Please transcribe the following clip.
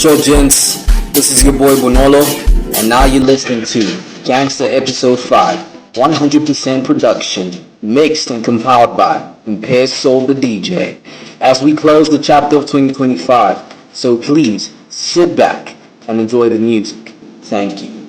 So, gents, this is your boy Bonolo, and now you're listening to Gangster Episode 5, 100% production, mixed and compiled by Impaired Soul the DJ, as we close the chapter of 2025. So please, sit back and enjoy the music. Thank you.